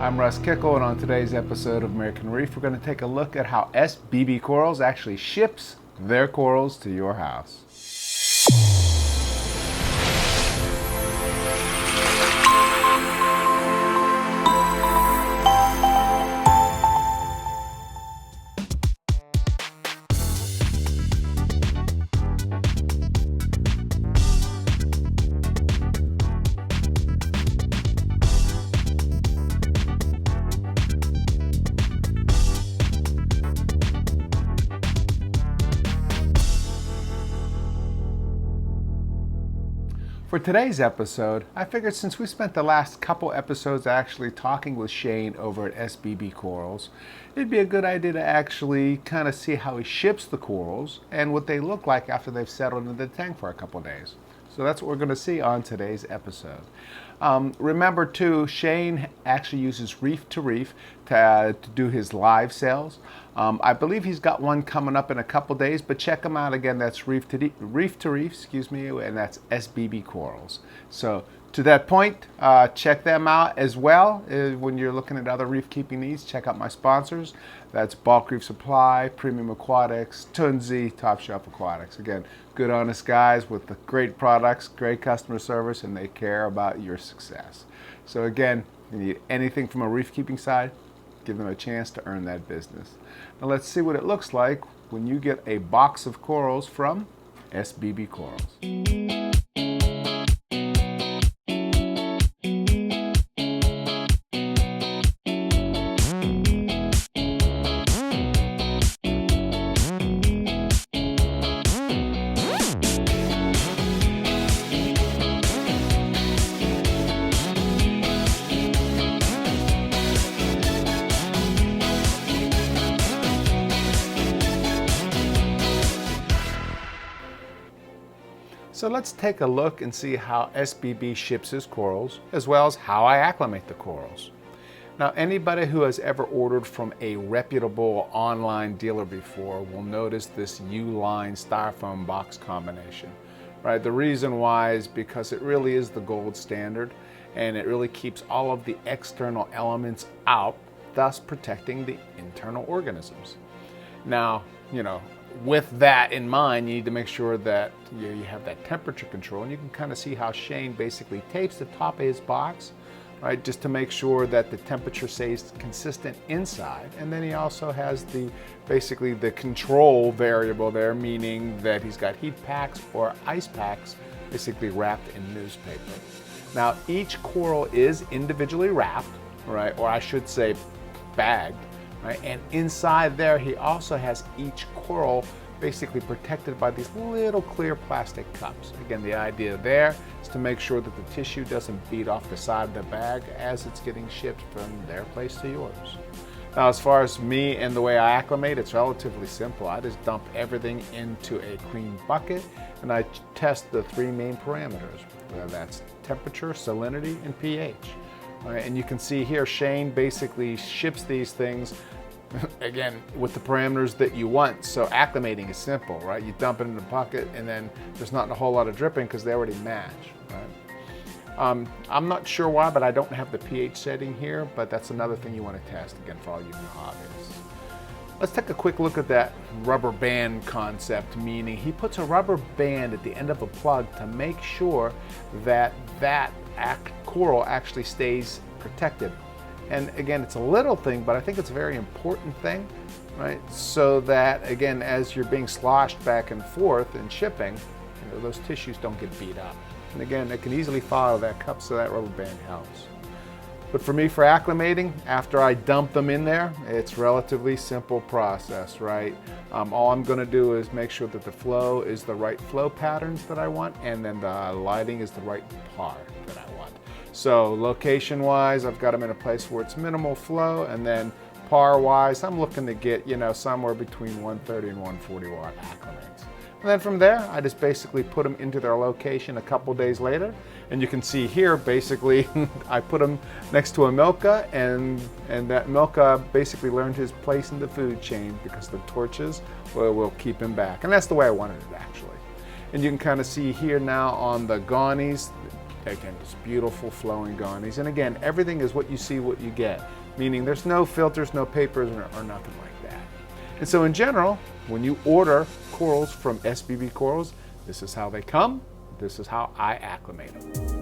I'm Russ Kickle, and on today's episode of American Reef, we're going to take a look at how SBB Corals actually ships their corals to your house. For today's episode, I figured since we spent the last couple episodes actually talking with Shane over at SBB Corals, it'd be a good idea to actually kind of see how he ships the corals and what they look like after they've settled in the tank for a couple days. So that's what we're going to see on today's episode. Remember too, Shane actually uses Reef to Reef to do his live sales. I believe he's got one coming up in a couple days, but check him out again. That's Reef to Reef, excuse me, and that's SBB Corals. So to that point, check them out as well. When you're looking at other reef keeping needs, check out my sponsors. That's Bulk Reef Supply, Premium Aquatics, Tunzi, Top Shelf Aquatics. Again, good honest guys with the great products, great customer service, and they care about your success. So again, if you need anything from a reef keeping side, give them a chance to earn that business. Now let's see what it looks like when you get a box of corals from SBB Corals. So let's take a look and see how SBB ships his corals, as well as how I acclimate the corals. Now, anybody who has ever ordered from a reputable online dealer before will notice this U-line styrofoam box combination, right? The reason why is because it really is the gold standard, and it really keeps all of the external elements out, thus protecting the internal organisms. Now, with that in mind, you need to make sure that you have that temperature control, and you can kind of see how Shane basically tapes the top of his box, right, just to make sure that the temperature stays consistent inside. And then he also has basically the control variable there, meaning that he's got heat packs or ice packs basically wrapped in newspaper. Now, each coral is individually wrapped, right, or I should say bagged. Right? And inside there, he also has each coral basically protected by these little clear plastic cups. Again, the idea there is to make sure that the tissue doesn't beat off the side of the bag as it's getting shipped from their place to yours. Now, as far as me and the way I acclimate, it's relatively simple. I just dump everything into a clean bucket, and I test the three main parameters, whether that's temperature, salinity, and pH. Right, and you can see here, Shane basically ships these things, again, with the parameters that you want. So acclimating is simple, right? You dump it in the bucket, and then there's not a whole lot of dripping because they already match, right? I'm not sure why, but I don't have the pH setting here, but that's another thing you want to test, again, for all you hobbyists. Let's take a quick look at that rubber band concept, meaning he puts a rubber band at the end of a plug to make sure that coral actually stays protected. And again, it's a little thing, but I think it's a very important thing, right? So that, again, as you're being sloshed back and forth in shipping, those tissues don't get beat up. And again, it can easily follow that cup, so that rubber band helps. But for me, for acclimating, after I dump them in there, it's relatively simple process, right? All I'm going to do is make sure that the flow is the right flow patterns that I want, and then the lighting is the right par that I want. So location-wise, I've got them in a place where it's minimal flow, and then par-wise, I'm looking to get, somewhere between 130 and 140 watt acclimates. And then from there, I just basically put them into their location a couple days later. And you can see here, basically, I put them next to a milka, and that milka basically learned his place in the food chain because the torches will keep him back. And that's the way I wanted it, actually. And you can kind of see here now on the gonies, again, just beautiful flowing gonies. And again, everything is what you see, what you get, meaning there's no filters, no papers, or nothing like that. And so in general, when you order corals from SBB Corals, this is how they come, this is how I acclimate them.